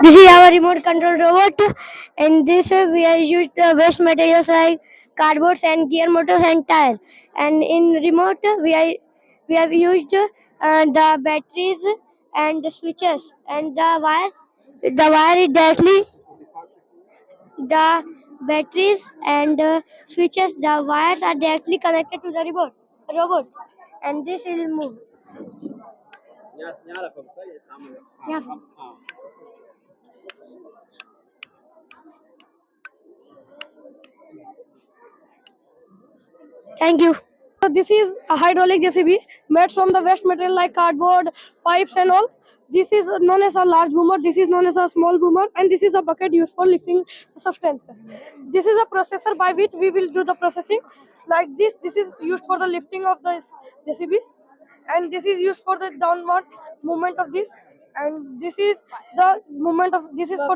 This is our remote control robot. In this, we have used waste materials like cardboards and gear motors and tire. And in remote, we have used the batteries and the switches and the wire. The wire is directly the batteries and switches. The wires are directly connected to the robot, and this will move. Yeah. Thank you. So this is a hydraulic JCB made from the waste material like cardboard, pipes and all. This is known as a large boomer, this is known as a small boomer, and this is a bucket used for lifting the substances. This is a processor by which we will do the processing. Like this is used for the lifting of the JCB, and this is used for the downward movement of this, and this is for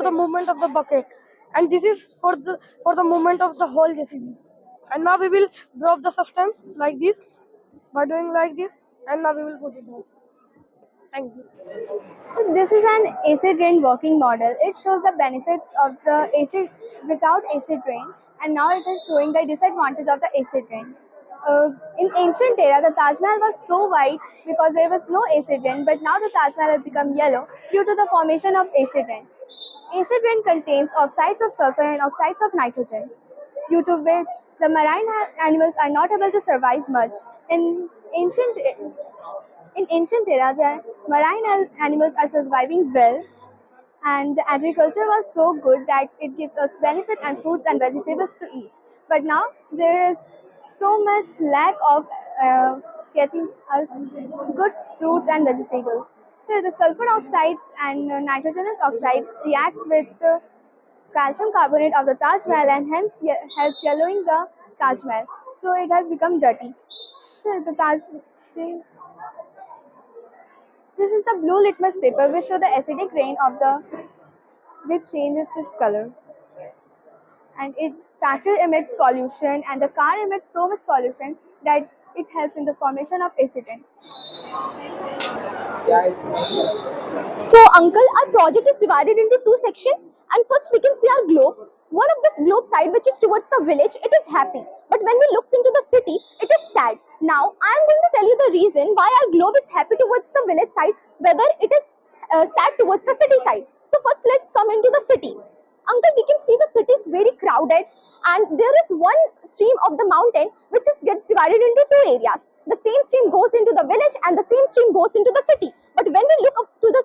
the movement of the bucket, and this is for the movement of the whole JCB. And now we will drop the substance like this by doing like this, and now we will put it down. Thank you. So this is an acid rain working model. It shows the benefits of the acid without acid rain, and now it is showing the disadvantage of the acid rain. In ancient era, the Taj Mahal was so white because there was no acid rain, but now the Taj Mahal has become yellow due to the formation of acid rain. Acid rain contains oxides of sulfur and oxides of nitrogen, due to which the marine animals are not able to survive much. Ancient in ancient era, the marine animals are surviving well, and the agriculture was so good that it gives us benefit and fruits and vegetables to eat. But now there is so much lack of getting us good fruits and vegetables. So the sulfur oxides and nitrogenous oxide reacts with the calcium carbonate of the Taj Mahal and hence helps yellowing the Taj Mahal. So it has become dirty. So the Taj, see, this is the blue litmus paper which show the acidic rain of the which changes this color. And it factory emits pollution and the car emits so much pollution that it helps in the formation of acid rain. So, uncle, our project is divided into two sections, and first we can see our globe. One of this globe side, which is towards the village, it is happy. But when we look into the city, it is sad. Now, I am going to tell you the reason why our globe is happy towards the village side, whether it is sad towards the city side. So, first let's come into the city. Uncle, we can see the city is very crowded, and there is one stream of the mountain which gets divided into two areas. The same stream goes into the village and the same stream goes into the city. But when we look up to the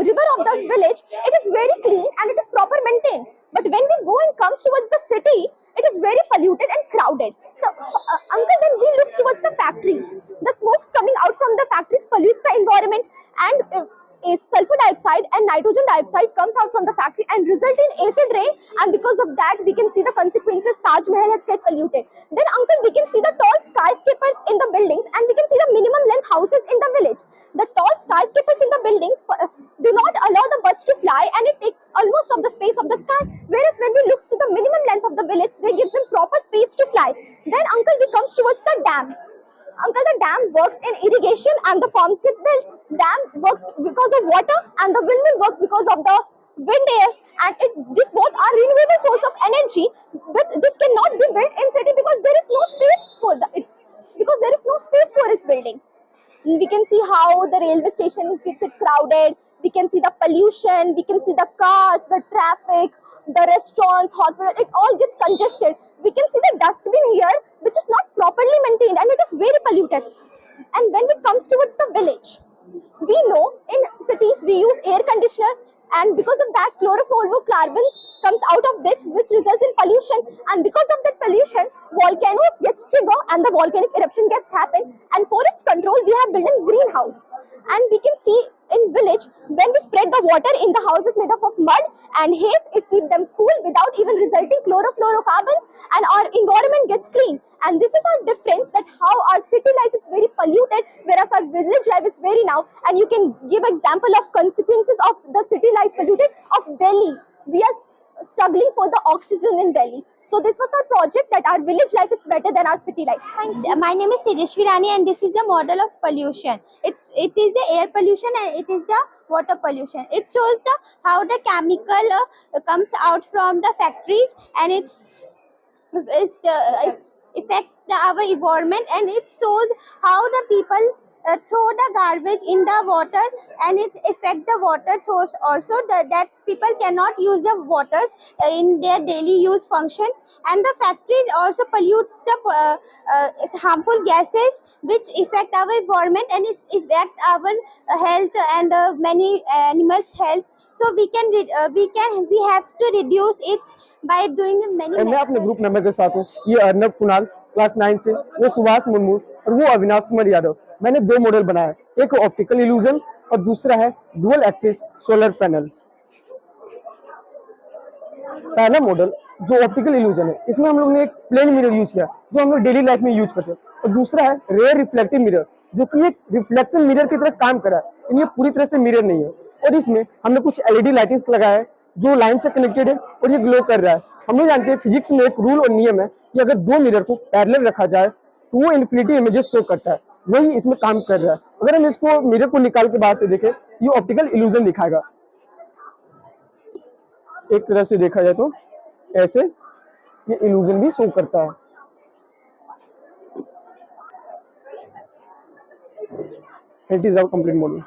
river of the village, it is very clean and it is proper maintained. But when we go and comes towards the city, it is very polluted and crowded. So, uncle, when we look towards the factories, the smokes coming out from the factories pollutes the environment, and sulfur dioxide and nitrogen dioxide comes out from the factory and result in acid rain, and because of that we can see the consequences. Taj Mahal has get polluted. Then uncle, we can see the tall skyscrapers in the buildings, and we can see the minimum length houses in the village. The tall skyscrapers in the buildings do not allow the birds to fly, and it takes almost of the space of the sky, whereas when we look to the minimum length of the village, they give them proper space to fly. Then uncle, we comes towards the dam. Uncle, the dam works in irrigation and the farms get built. Dam works because of water and the windmill works because of the wind air, and this both are renewable source of energy, but this cannot be built in city because there is no space for its building. We can see how the railway station keeps it crowded. We can see the pollution, we can see the cars, the traffic, the restaurants, hospitals, it all gets congested. We can see the dustbin here, which is not properly maintained and it is very polluted. And when it comes towards the village, we know in cities we use air conditioner, and because of that chlorofluorocarbons comes out of which results in pollution, and because of that pollution volcanoes gets triggered and the volcanic eruption gets happen, and for its control we have built a greenhouse. And we can see in village, when we spread the water in the houses made up of mud and haze, it keeps them cool without even resulting chlorofluorocarbons, and our environment gets clean. And this is our difference, that how our city life is very polluted whereas our village life is very now. And you can give example of consequences of the city life polluted of Delhi. We are struggling for the oxygen in Delhi. So this was our project that our village life is better than our city life. Thank you. My name is Tejasvi Rani, and this is the model of pollution. It is the air pollution and it is the water pollution. It shows the how the chemical comes out from the factories, and it affects our environment, and it shows how the people throw the garbage in the water, and it affect the water source also, that people cannot use the waters in their daily use functions. And the factories also pollutes the harmful gases which affect our environment, and it affect our health and many animals health. So we have to reduce it by doing many मैं अपने methods. Group member के साथ हूँ। ये Arnab Kunal class 9 से, वो सुभाष मुर्मू और वो अविनाश कुमार यादव। मैंने 2 मॉडल बनाए, एक ऑप्टिकल इल्यूजन और दूसरा है डुअल एक्सिस सोलर पैनल। पहला मॉडल जो ऑप्टिकल इल्यूजन है, इसमें हम लोग ने एक प्लेन मिरर यूज किया जो हम लोग डेली लाइफ में यूज करते हैं, और दूसरा है रेयर रिफ्लेक्टिव मिरर जो कि एक रिफ्लेक्शन मिरर की तरह काम कर रहा है, लेकिन ये पूरी तरह से मिरर नहीं है। और इसमें हमने कुछ एलईडी लाइटिंग्स लगाया है जो लाइन से कनेक्टेड है और ये ग्लो कर रहा है। हम लोग जानते हैं फिजिक्स में एक रूल और नियम है कि अगर 2 मिरर को पैरेलल रखा जाए तो वो इन्फिनिटी इमेजेस शो करता है, वही इसमें काम कर रहा है। अगर हम इसको मिरर को निकाल के बाहर से देखें, ये ऑप्टिकल इल्यूजन दिखाएगा। एक तरह से देखा जाए तो ऐसे ये इल्यूजन भी शो करता है। It is our complete model.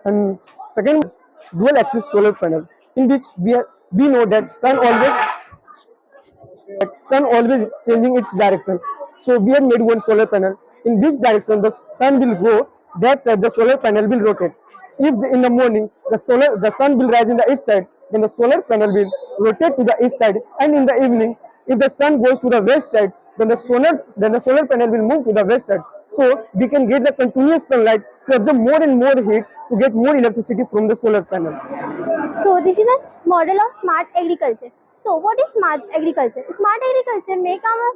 And second, dual axis solar panel, in which we know that sun always changing its direction. So we have made one solar panel. In which direction the sun will go, that side the solar panel will rotate. If in the morning the sun will rise in the east side, then the solar panel will rotate to the east side, and in the evening, if the sun goes to the west side, then the solar panel will move to the west side. So we can get the continuous sunlight to absorb more and more heat to get more electricity from the solar panels. So this is a model of smart agriculture. So what is smart agriculture? Smart agriculture make our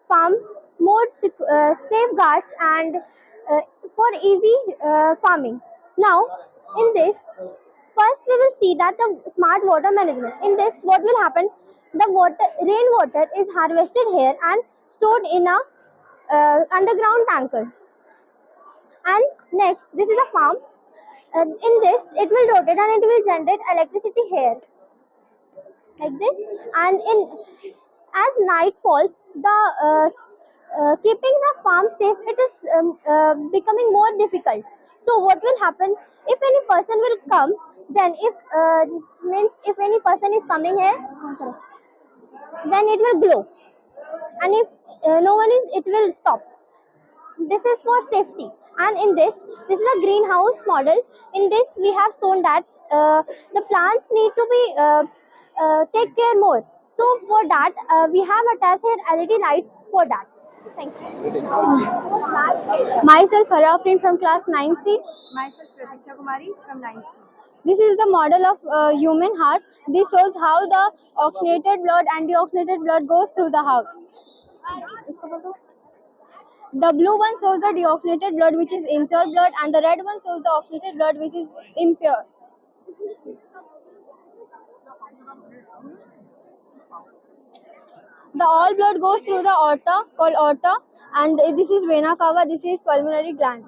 farms more safeguards and for easy farming. Now in this, first we will see that the smart water management. In this, what will happen? The rainwater is harvested here and stored in a underground tanker. And next, this is a farm. In this, it will rotate and it will generate electricity here, like this. And as night falls, the keeping the farm safe, it is becoming more difficult. So what will happen? If any person will come, then if any person is coming here, then it will glow, and if no one is, it will stop. This is for safety. And in this is a greenhouse model. In this we have shown that the plants need to be take care more. So for that we have attached here LED light for that. Thank you. Myself Farafrin from class 9C. Myself Pratiksha Kumari from 9th. This is the model of human heart. This shows how the oxygenated blood and deoxygenated blood goes through the heart. The blue one shows the deoxygenated blood, which is impure blood, and the red one shows the oxygenated blood, which is impure. The all blood goes through the aorta, called aorta, and this is vena cava, this is pulmonary gland.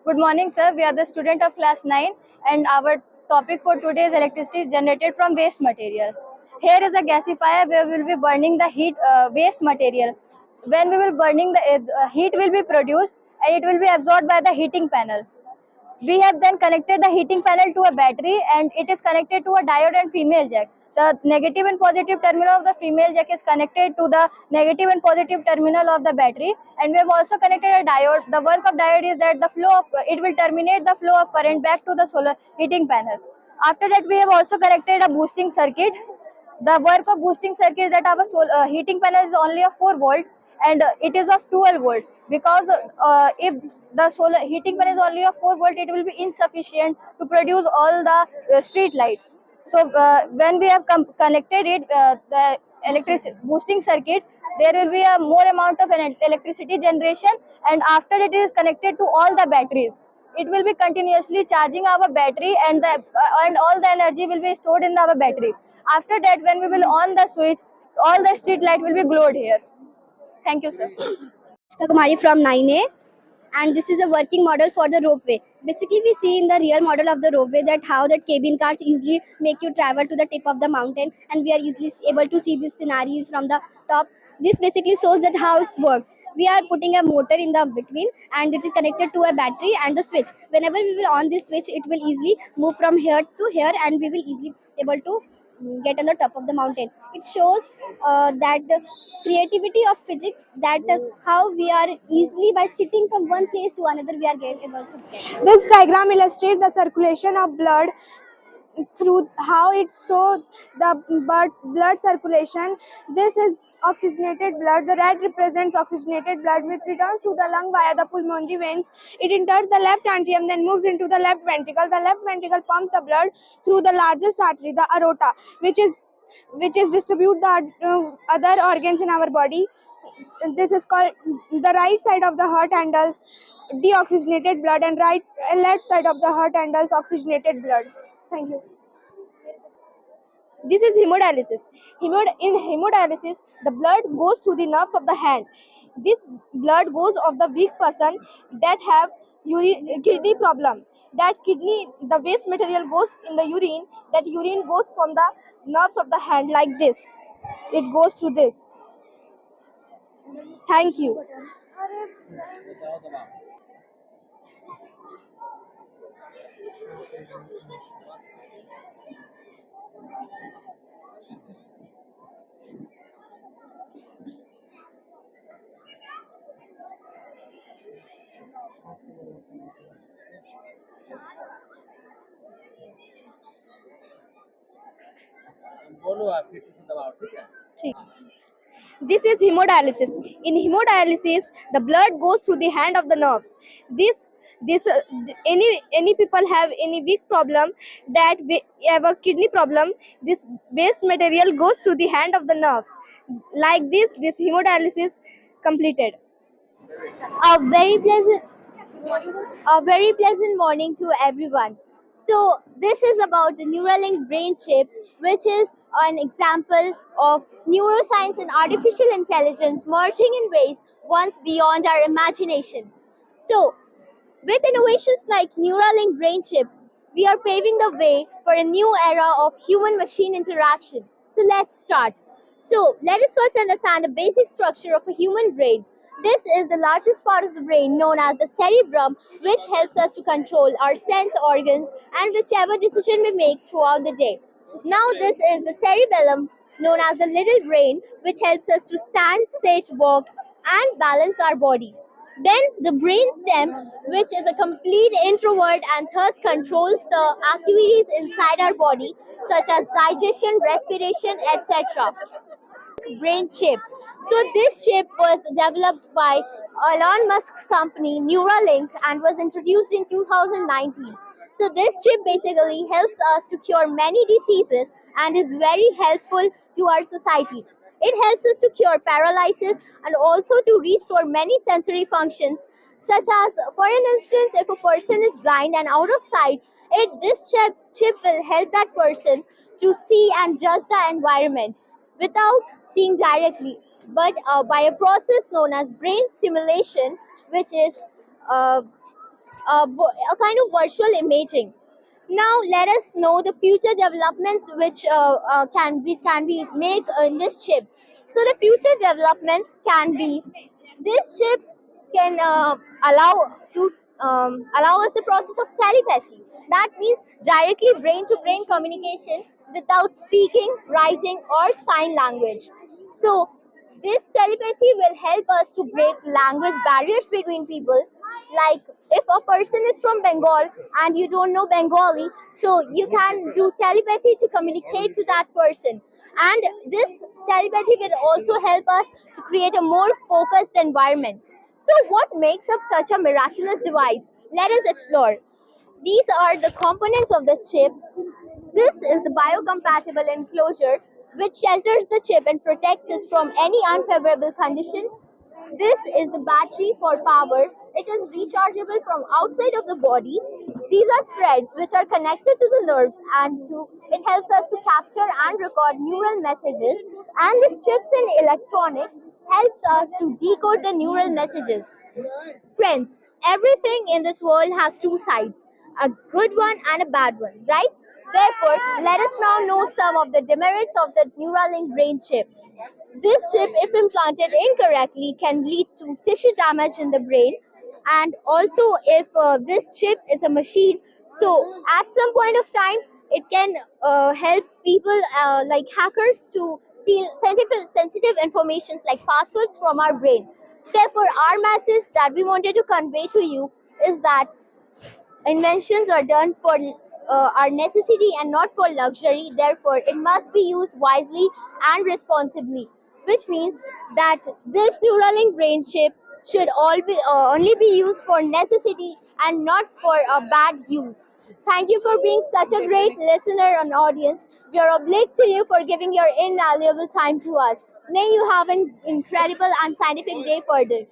Good morning, sir. We are the student of class 9, and our topic for today is electricity generated from waste material. Here is a gasifier where we will be burning the waste material. When we will burning, the heat will be produced and it will be absorbed by the heating panel. We have then connected the heating panel to a battery, and it is connected to a diode and female jack. The negative and positive terminal of the female jack is connected to the negative and positive terminal of the battery, and we have also connected a diode. The work of diode is that it will terminate the flow of current back to the solar heating panel. After that, we have also connected a boosting circuit. The work of boosting circuit is that our heating panel is only of 4 volt, and it is of 12 volt, because if the solar heating panel is only of 4 volt, it will be insufficient to produce all the street light. So when we have connected it, the electric boosting circuit, there will be a more amount of electricity generation, and after it is connected to all the batteries. it will be continuously charging our battery, and and all the energy will be stored in our battery. After that, when we will on the switch, all the street light will be glowed here. Thank you, sir. Kumari from 9A, and this is a working model for the ropeway. Basically, we see in the rear model of the ropeway that how that cabin cars easily make you travel to the tip of the mountain, and we are easily able to see these scenarios from the top. This basically shows that how it works. We are putting a motor in the between, and it is connected to a battery and the switch. Whenever we will on this switch, it will easily move from here to here, and we will easily able to get on the top of the mountain. It shows that the creativity of physics, that how we are easily by sitting from one place to another we are able to get. This diagram illustrates the circulation of blood through how it shows the blood circulation. This is oxygenated blood. The red represents oxygenated blood, which returns to the lung via the pulmonary veins. It enters the left atrium, then moves into the left ventricle. The left ventricle pumps the blood through the largest artery, the aorta, which is distribute the other organs in our body. This is called the right side of the heart handles deoxygenated blood, and left side of the heart handles oxygenated blood. Thank you. This is hemodialysis. In hemodialysis, the blood goes through the nerves of the hand. This blood goes of the weak person that have kidney problem. That kidney, the waste material goes in the urine. That urine goes from the nerves of the hand like this. It goes through this. Thank you. This is hemodialysis. In hemodialysis, the blood goes through the hand of the nerves. This any people have any weak problem, that we have a kidney problem. This waste material goes through the hand of the nerves. Like this hemodialysis completed. A very pleasant a very pleasant morning to everyone. So this is about the Neuralink brain chip, which is an example of neuroscience and artificial intelligence merging in ways once beyond our imagination. So with innovations like Neuralink brain chip, we are paving the way for a new era of human-machine interaction. So let's start. So let us first understand the basic structure of a human brain. This is the largest part of the brain, known as the cerebrum, which helps us to control our sense organs and whichever decision we make throughout the day. Now this is the cerebellum, known as the little brain, which helps us to stand, sit, walk, and balance our body. Then the brainstem, which is a complete introvert and thus controls the activities inside our body, such as digestion, respiration, etc. Brain chip. So this chip was developed by Elon Musk's company Neuralink and was introduced in 2019. So this chip basically helps us to cure many diseases and is very helpful to our society. It helps us to cure paralysis and also to restore many sensory functions, such as, for an instance, if a person is blind and out of sight, this chip will help that person to see and judge the environment without seeing directly, but by a process known as brain stimulation, which is a kind of virtual imaging. Now let us know the future developments which can we make in this chip. So the future developments can be, this chip can allow us the process of telepathy. That means directly brain to brain communication without speaking, writing, or sign language. So this telepathy will help us to break language barriers between people. Like if a person is from Bengal and you don't know Bengali, so you can do telepathy to communicate to that person. And this telepathy will also help us to create a more focused environment. So what makes up such a miraculous device? Let us explore. These are the components of the chip. This is the biocompatible enclosure which shelters the chip and protects it from any unfavorable condition. This is the battery for power. It is rechargeable from outside of the body. These are threads which are connected to the nerves it helps us to capture and record neural messages, and the chips in electronics helps us to decode the neural messages. Friends, everything in this world has two sides, a good one and a bad one, right? Therefore, let us now know some of the demerits of the Neuralink brain chip. This chip, if implanted incorrectly, can lead to tissue damage in the brain. And also, if this chip is a machine, so at some point of time, it can help people like hackers to steal sensitive information like passwords from our brain. Therefore, our message that we wanted to convey to you is that inventions are done for our necessity and not for luxury. Therefore, it must be used wisely and responsibly, which means that this Neuralink brain chip should only be used for necessity and not for a bad use. Thank you for being such a great listener and audience. We are obliged to you for giving your invaluable time to us. May you have an incredible and scientific day further.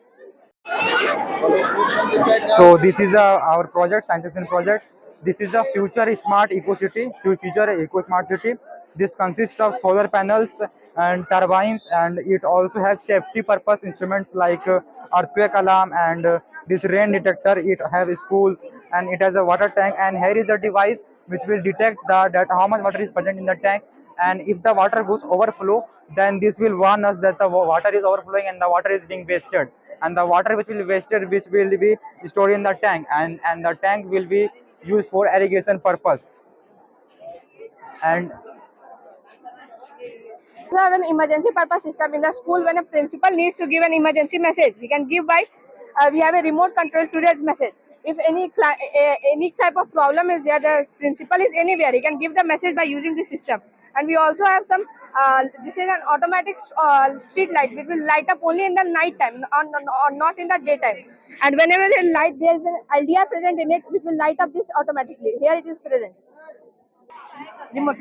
So this is our project, St.Joseph project. This is a future smart eco city, future eco smart city. This consists of solar panels and turbines, and it also has safety purpose instruments like earthquake alarm and this rain detector. It has schools, and it has a water tank. And here is a device which will detect that how much water is present in the tank, and if the water goes overflow, then this will warn us that the water is overflowing and the water is being wasted, and the water which will be wasted which will be stored in the tank, and the tank will be used for irrigation purpose. And We have an emergency purpose system in the school. When a principal needs to give an emergency message, he can give by we have a remote control to that message. If any type of problem is there, the principal is anywhere, he can give the message by using the system. And we also have some this is an automatic street light which will light up only in the night time or not in the daytime. And whenever the light, there is an LDR present in it which will light up this automatically. Here it is present. Remote.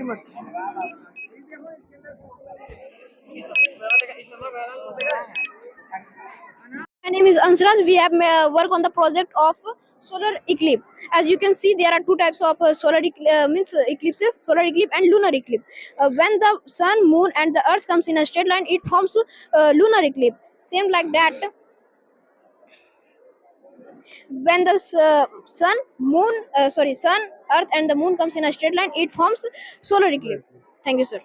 My name is Ansraj. We have work on the project of solar eclipse. As you can see, there are two types of eclipses: solar eclipse and lunar eclipse. When the sun, moon, and the earth comes in a straight line, it forms lunar eclipse. Same like that. When the sun, earth, and the moon comes in a straight line, it forms solar eclipse. Thank you, sir.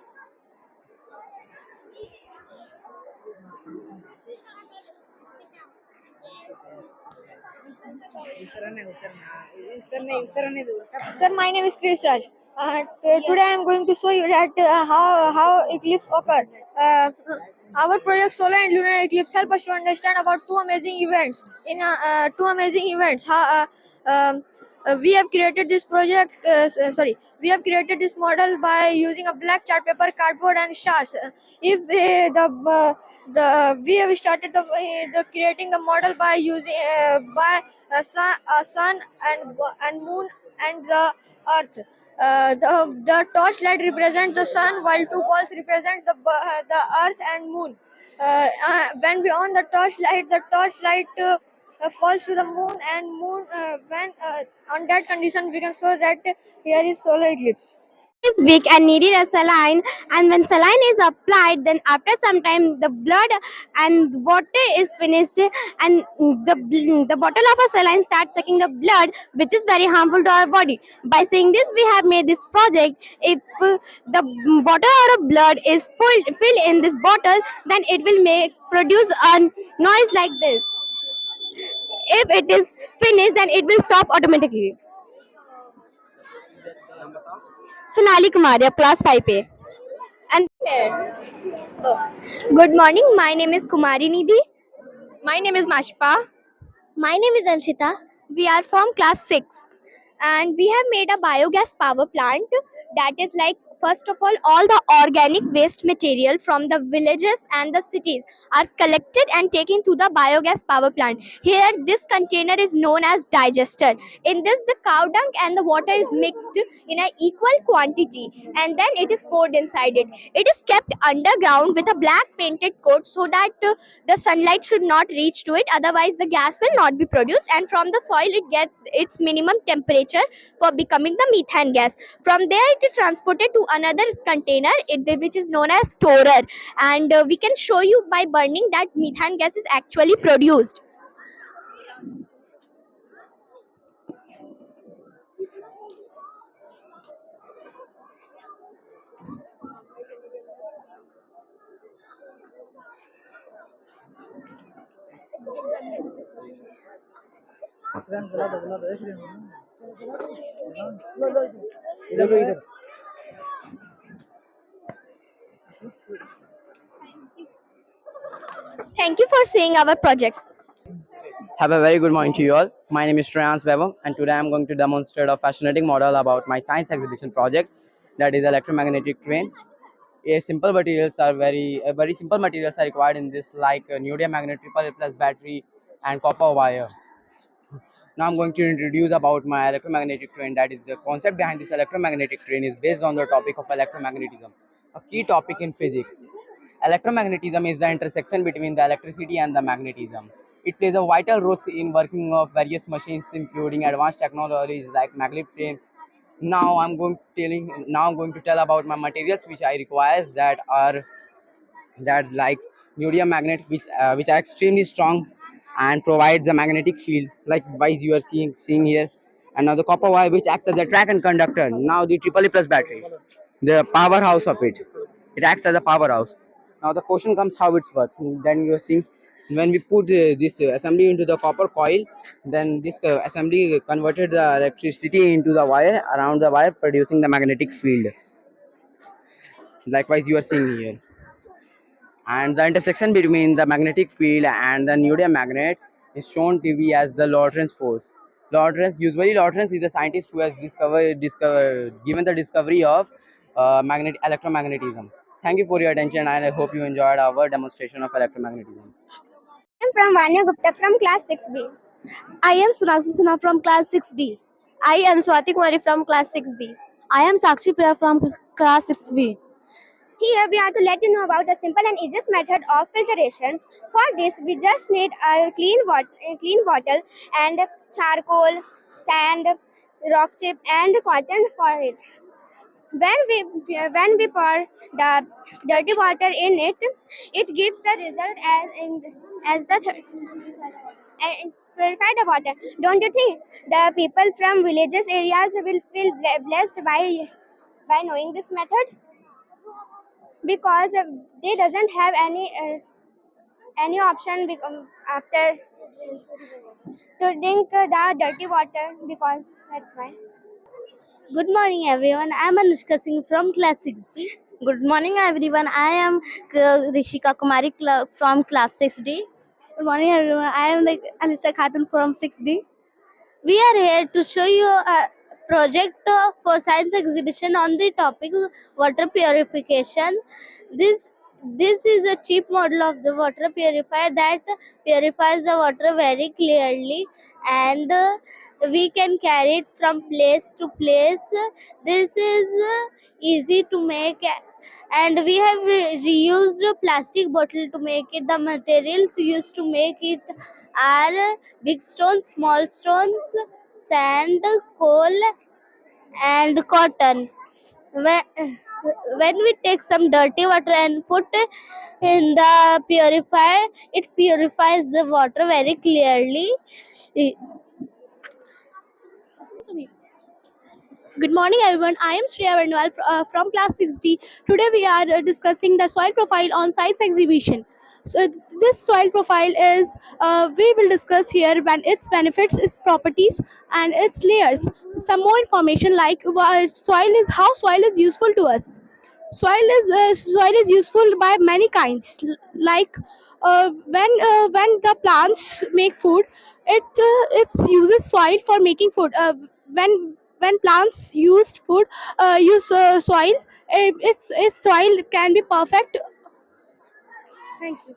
Sir, my name is Chris Raj. Today I am going to show you that how eclipse occur. Uh, our project Solar and Lunar Eclipse help us to understand about two amazing events. Two amazing events. We have created this project. We have created this model by using a black chart paper, cardboard, and stars. If the we have started the creating the model by using by sun and moon and the earth. The torchlight represents the sun, while two balls represents the earth and moon. When we on the torchlight falls to the moon, and when on that condition we can show that here is solar eclipse. Is weak and needed a saline, and when saline is applied, then after some time the blood and water is finished, and the bottle of a saline starts sucking the blood, which is very harmful to our body. By saying this, we have made this project. If the bottle or a blood is filled in this bottle, then it will make produce a noise like this. If it is finished, then it will stop automatically. Sonali Kumaria, class 5A. And good morning. My name is Kumari Nidhi. My name is Mashpa. My name is Anshita. We are from class 6, and we have made a biogas power plant that is like First of all the organic waste material from the villages and the cities are collected and taken to the biogas power plant. Here, this container is known as digester. In this, the cow dung and the water is mixed in an equal quantity, and then it is poured inside it. It is kept underground with a black painted coat so that the sunlight should not reach to it, otherwise the gas will not be produced, and from the soil it gets its minimum temperature for becoming the methane gas. From there it is transported to another container which is known as storer, and we can show you by burning that methane gas is actually produced. Thank you for seeing our project. Have a very good morning to you all. My name is Shreyans Bevam, and today I'm going to demonstrate a fascinating model about my science exhibition project, that is electromagnetic train. Very simple materials are required in this, like neodymium magnet, triple plus battery, and copper wire. Now I'm going to introduce about my electromagnetic train. That is, the concept behind this electromagnetic train is based on the topic of electromagnetism, a key topic in physics. Electromagnetism is the intersection between the electricity and the magnetism. It plays a vital role in working of various machines, including advanced technologies like maglev train. Now I'm going to tell about my materials which I requires, that like neodymium magnet, which are extremely strong and provides a magnetic field, like wise you are seeing here. And now the copper wire, which acts as a track and conductor. Now the triple E plus battery, the powerhouse of it acts as a powerhouse. Now the question comes how it works. Then you are seeing, when we put this assembly into the copper coil, then this assembly converted the electricity into the wire, around the wire, producing the magnetic field. Likewise you are seeing here. And the intersection between the magnetic field and the neodymium magnet is shown to be as the Lorentz force. Lorentz is the scientist who has given the discovery of electromagnetism. Thank you for your attention, and I hope you enjoyed our demonstration of electromagnetism. I am from Vanya Gupta from class 6B. I am Sunakshi Sinha from class 6B. I am Swati Kumari from class 6B. I am Sakshi Priya from class 6B. Here we are to let you know about the simple and easiest method of filtration. For this, we just need a clean bottle and charcoal, sand, rock chip, and cotton for it. When we pour the dirty water in it, it gives the result as the and it's purified water. Don't you think the people from villages areas will feel blessed by knowing this method? Because they doesn't have any option after to drink the dirty water, because that's why. Good morning, everyone. I am Anushka Singh from class 6D. Good morning, everyone. I am Rishika Kumari from class 6D. Good morning, everyone. I am Alisa Khatun from 6D. We are here to show you a project for science exhibition on the topic water purification. This this is a cheap model of the water purifier that purifies the water very clearly, and we can carry it from place to place. This is easy to make, and we have reused plastic bottle to make it. The materials used to make it are big stones, small stones, sand, coal, and cotton. When we take some dirty water and put in the purifier, it purifies the water very clearly. Good morning, everyone. I am Shreya Varnwal from class 6D. Today we are discussing the soil profile on science exhibition. So this soil profile is, we will discuss here when its benefits, its properties, and its layers. Some more information like how soil is useful to us. Soil is useful by many kinds. Like when the plants make food, it uses soil for making food. when plants used food use soil, its soil can be perfect. Thank you.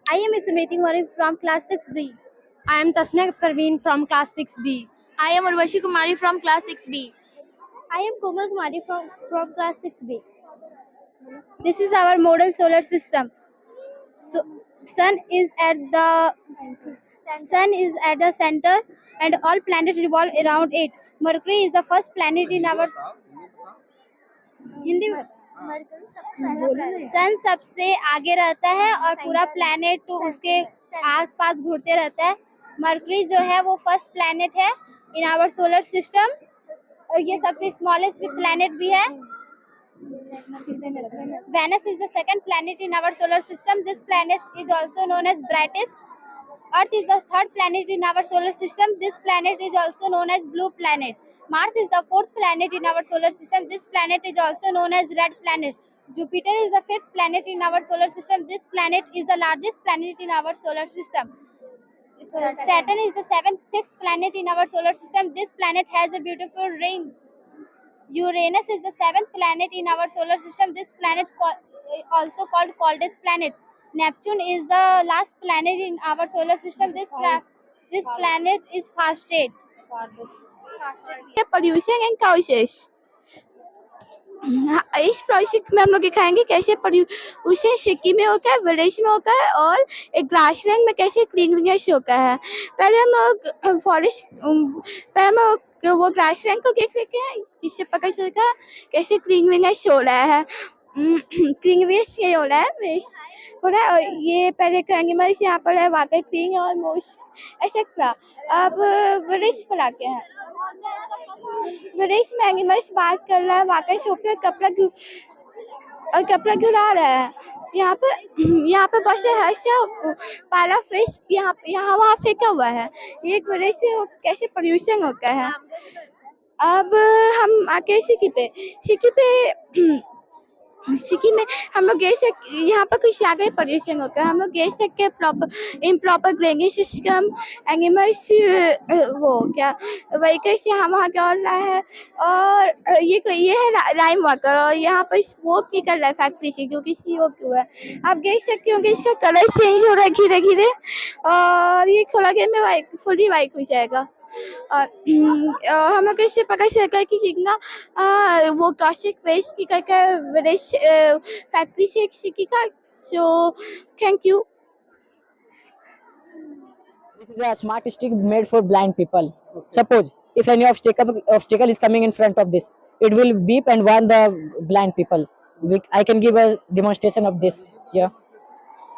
I am Smriti Murray from class 6B. I am Tasmia Parveen from class 6B. I am Urvashi Kumari from class 6B. I am Komal Kumari from class 6B. This is our model solar system. So sun is at the center and all planets revolve around it. Mercury is the first planet in our Hindi में सन सबसे आगे रहता है और पूरा planet तो उसके आसपास घूरते रहता है. मरकरी जो है वो फर्स्ट प्लैनेट है इन आवर सोलर सिस्टम और ये सबसे स्मॉलेस्ट प्लैनेट भी है. Venus is the second planet in our solar system. This planet is also known as brightest. Earth is the third planet in our solar system. This planet is also known as blue planet. Mars is the fourth planet in our solar system. This planet is also known as red planet. Jupiter is the fifth planet in our solar system. This planet is the largest planet in our solar system. Saturn is the sixth planet in our solar system. This planet has a beautiful ring. Uranus is the seventh planet in our solar system. This planet also called coldest planet. Neptune is the last planet in our solar system. This planet is fastest. Pollution and causes. इस project में हम लोग दिखाएंगे कैसे pollution city में होता है, village में होता है और एक ग्रासलैंड में कैसे क्लीनलीनेस होता है. पहले हम लोग वो ग्रासलैंड को देख लेते हैं, इससे पता चलेगा कैसे क्लीनलीनेस हो रहा है. क्लीनलीनेस ये हो रहा है वेस्ट हो रहा है और ये पहले एनिमल्स यहाँ पर है वाटर क्लीन और मोस्ट एक्सेट्रा. अब विलेज पर आते हैं. विलेज में एनिमल्स बात कर रहा है, वाटर सोफे और कपड़ा गिरा रहा है. यहाँ पे बस है पारा फिश यहाँ वहाँ फेंका हुआ है. ये एक विलेज में कैसे पोल्यूशन होता है. अब हम आके सिटी में हम लोग यहाँ पर कुछ ज्यादा पोल्यूशन होता है. हम लोग देख सकते हैं इम्प्रॉपर ड्रेनेज सिस्टम, एनिमल्स वो क्या व्हीकल्स यहाँ वहाँ दौड़ रहा है और ये है राइम वाटर और यहाँ पर स्मोक निकल रहा है फैक्ट्री से जो कि CO2 है. आप देख सकते हो कि इसका कलर चेंज हो रहा है धीरे धीरे और ये थोड़ा देर में फुली वाइट हो जाएगा. और हम लोग इससे पता चलता है कि जितना वो टॉक्सिक वेस्ट निकलता है विलेज फैक्ट्री से एक सिटी का. So thank you. This is a smart stick made for blind people. Suppose if any obstacle is coming in front of this, it will beep and warn the blind people. I can give a demonstration of this here.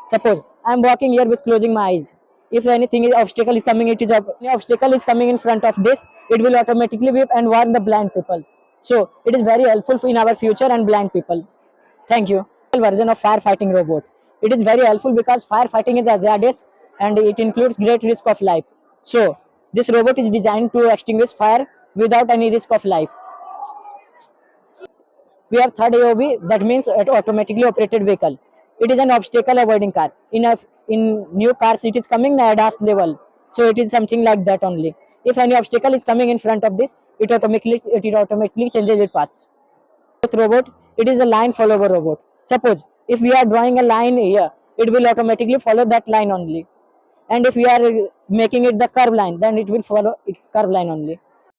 Suppose I am walking here with closing my eyes. If any obstacle is coming in front of this, it will automatically beep and warn the blind people. So it is very helpful in our future and blind people. Thank you. Version of firefighting robot. It is very helpful because firefighting is hazardous and it includes great risk of life. So this robot is designed to extinguish fire without any risk of life. We have third AOB, that means automatically operated vehicle. It is an obstacle avoiding car. In new cars it is coming ADAS level, so it is something like that only. If any obstacle is coming in front of this, it automatically changes its paths. Robot, it is a line follower robot. Suppose if we are drawing a line here, it will automatically follow that line only, and if we are making it the curve line, then it will follow it curve line only.